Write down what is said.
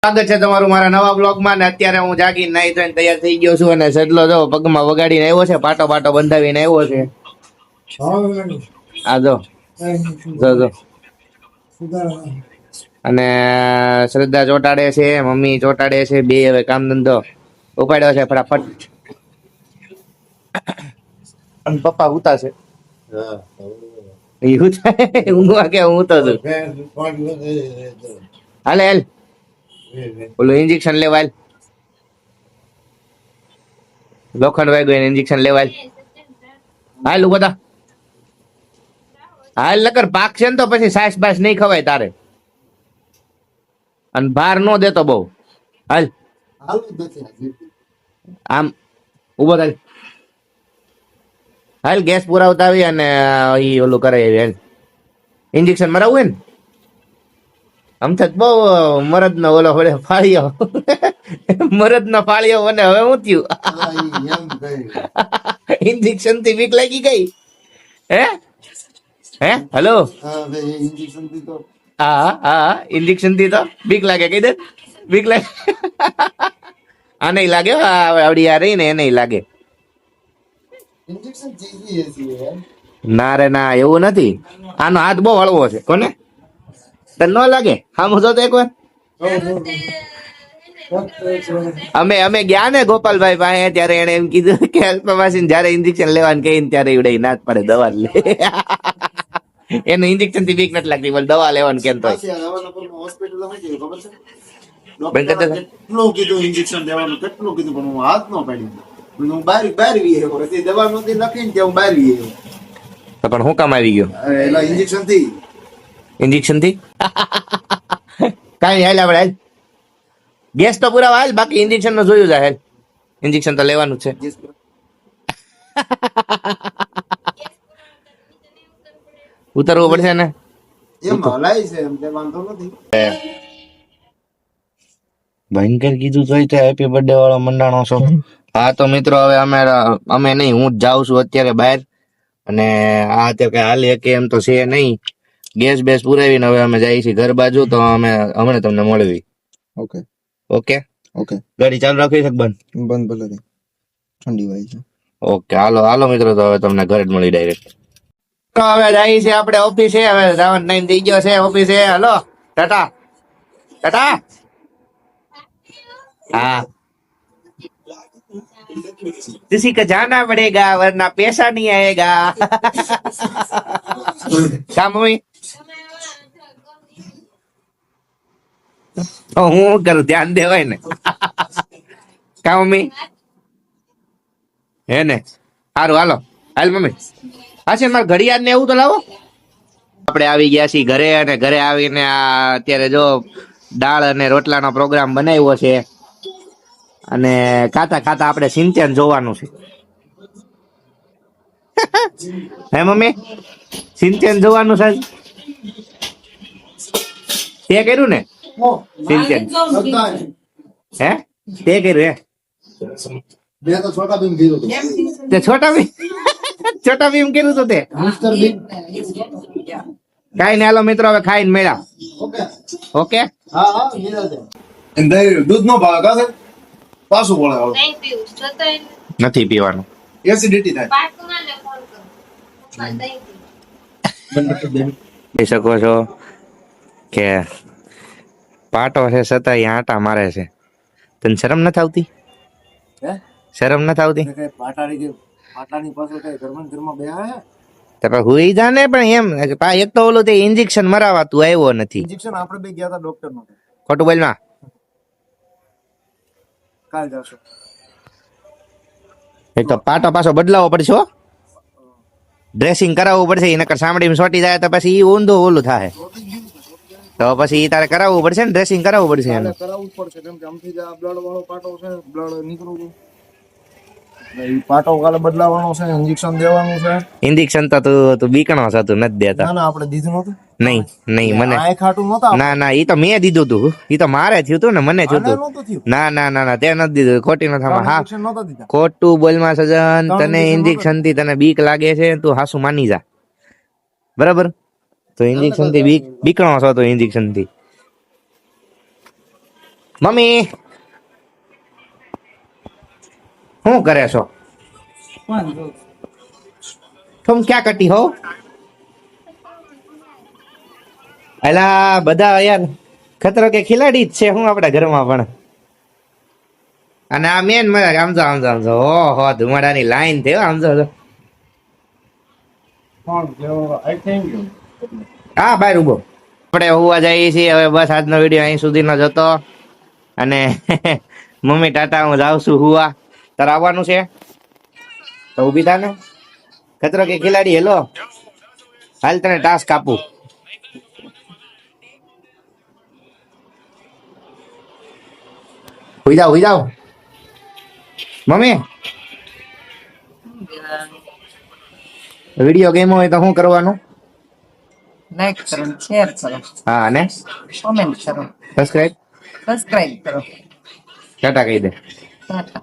સ્વાગત છે તમારું મારા નવા બ્લોગમાં. ને અત્યારે હું જાગીને નાઈ ધોઈને તૈયાર થઈ ગયો છું અને સડલો જો પગમાં વગાડીને આવ્યો છે, પાટો પાટો બંધાવીને આવ્યો છે. આ જો જો જો અને શ્રદ્ધા ચોટાડે છે, મમ્મી ચોટાડે છે, બે હવે કામ ધંધો ઉપાડ્યો છે ફટાફટ. અને પપ્પા ઉતા છે. ઊંઘવા કે હું તો છું. હાલે હાલ ઓલું ઇન્જેક્શન લેવાય, લોખંડ વાગ્યું એને ઇન્જેક્શન લેવાય. હાલ બધા હાલ નકર પાક છે ને તો પછી સાસ બાસ નહીં ખવાય તારે, અને ભાર નો દેતો બહુ. હાલ આમ ઉભો થાય. હાલ ગેસ પુરાવતા આવી અને ઈ ઓલું કરે હાલ ઇન્જેક્શન મરાવવું ને આમ થત બહુ મરદ નો ઓલો હોડે ફાળ્યો મરદ નો ફાળ્યો અને હવે હું થયું ઇન્જેક્શન થી બીક લાગી ગઈ હે હે હેલો હા હા ઇન્જેક્શન થી તો બીક લાગે કઈ દે બીક લાગે આ નહીં લાગે આવડી આ રહી ને એ નહીં લાગે. ના રે ના એવું નથી, આનો હાથ બહુ હળવો છે. કોને તને ન લાગે? હા હું તો એક વાર અમે ગયા ને ગોપાલભાઈ પાસે ત્યારે એને એમ કીધું કે અલ્પવાસી જયારે ઇન્જેક્શન લેવાનું કહીને ત્યારે એવડે ના જ પડે દવા લે. એને ઇન્જેક્શન થી બીક નથી લાગતી, બોલ દવા લેવાનું કેમ તો કેટલું કીધું ઇન્જેક્શન દેવાનું, કેટલું કીધું પણ હું હાથ નો પાડી. હું બહાર દવા નહોતી લખીને કે હું બહાર પણ હું કામ આવી ગયો એલા ઇન્જેક્શન થી કઈ હાલ આપણે હાલ ગેસ તો પૂરા હાલ, બાકી ઇન્જેક્શન નો જોયું જાય. હાલ ઇન્જેક્શન તો લેવાનું છે. ઉતરવું પડશે ને એમ હલાય છે એમ તે વાંધો નથી. ભયંકર કીધું તો હેપી બર્થડે વાળો મંડાણો છો. હા તો મિત્રો હવે અમે નહીં, હું જ જાઉં છું અત્યારે બહાર, અને આ અત્યારે કઈ હાલી કે એમ તો છે નહીં. ગેસ બેસ પુરાવીને હવે અમે જઈએ છીએ ઘર બાજુ, તો અમે હમણાં તમને મળવી. ઓકે ઓકે ઓકે ગાડી ચાલુ રાખી છે બંધ ભલે ઠંડી વાય છે. ઓકે હાલો હાલો મિત્રો, તો હવે તમને ઘરે જ મળી ડાયરેક્ટ. તો હવે જઈએ છીએ આપણે ઓફિસે. હવે રાવણ નાઈન થઈ ગયો છે ઓફિસે. હાલો ટાટા ટાટા. हाँ किसी का जाना पड़ेगा वरना पैसा नहीं आएगा. क्या मम्मी तो હું કરું ધ્યાન દેવાય ને. કા મમ્મી હે ને સારું હાલો હાલ મમ્મી. હા છે મારે ઘડિયાળ ને એવું તો લાવો. આપણે આવી ગયા છીએ ઘરે, અને ઘરે આવીને આ અત્યારે જો દાળ અને રોટલાનો પ્રોગ્રામ બનાવ્યો છે, અને ખાતા ખાતા આપણે સિંચન જોવાનું છે. હે મમ્મી સિંચન જોવાનું છે. તે કર્યું ને સિંચન? હે તે કર્યું? હે મેં તો છોટા ભીમ કીધું તે છોટા ભીમ કર્યું તો તે મિસ્ટર ભીમ. કઈ ને હાલો મિત્રો હવે ખાઈને મેળા. ઓકે ઓકે હા હા દૂધ નો ભાગ હશે પાછું બોલે નથી પીવાનું, એસિડિટી થાય. કહી શકો છો કે પાટો છે છતાં આટા મારે છે. તને શરમ નથી આવતી? હે શરમ નથી આવતી? કઈ પાટાની પાછળ કઈ ઘરમાં બેહા હે? તો હુઈ જા ને, પણ એમ એક તો ઓલું તે ઇન્જેક્શન મરાવા તું આવ્યો નથી. ઇન્જેક્શન આપણે બે ગયા હતા ડોક્ટર નો. ખોટું બોલ માં. કાલ જાશો. એક તો પાટો પાછો બદલાવો પડશે હો, ડ્રેસિંગ કરાવવું પડશે. નકર સાંભળીમાં સોટી જાય તો પછી ઊંધું ઓલું થાય, તો પછી તારે કરાવવું પડશે ને, ડ્રેસિંગ કરાવવું પડશે એનું. કરાવવું પડશે કેમ કે આમથી જ આ બ્લડ વાળો પાટો છે, બ્લડ નીકળવું. પાટો કાલે બદલાવાનો છે, ઇન્જેક્શન દેવાનું છે. ઇન્જેક્શન તો તું બીકણો છે, તું નથી દેતા. ના ના આપણે દીધું નતું. નહીં નહીં મને આ ખાટું નતા. ના ના ઈ તો મેં દીધું તું, ઈ તો મારે થયું તું ને, મને થયું તું. ના ના ના ના તે નથી દીધું, ખોટી નથી. હા ખોટું બોલમાં સજન, તને ઇન્જેક્શન થી તને બીક લાગે છે, તું હાસુ માની જા બરાબર. તો ઇન્જેક્શન થી બીકણો છો, તો ઇન્જેક્શન થી મમ્મી શું કરે છો? तुम क्या करती हो? એલા બધા યાર ખતરો કે ખિલાડી જ છે હું આપણા ઘરમાં પણ. અને આ મેન મજા આમ જો આમ જો આમ જો ઓહો ધુમાડાની લાઈન થયો આમ જો હા બહાર ઉભો. આપણે હોવા જઈએ છીએ હવે. બસ આજનો વિડીયો અહીં સુધીનો જ હતો. અને મમ્મી ટાટા હું જાઉં છું હુવા. તારે આવવાનું છે તો ઊભી થા ને. ખતરો કે ખિલાડી હેલો હાલ તને ટાસ્ક આપું. હુઈ જાઓ મમ્મી. વિડીયો ગેમ હોય તો શું કરવાનું? લાઈક કરો, શેર કરો, હા અને કોમેન્ટ કરો, સબસ્ક્રાઇબ સબસ્ક્રાઇબ કરો. ટાટા કહી દે. ટાટા.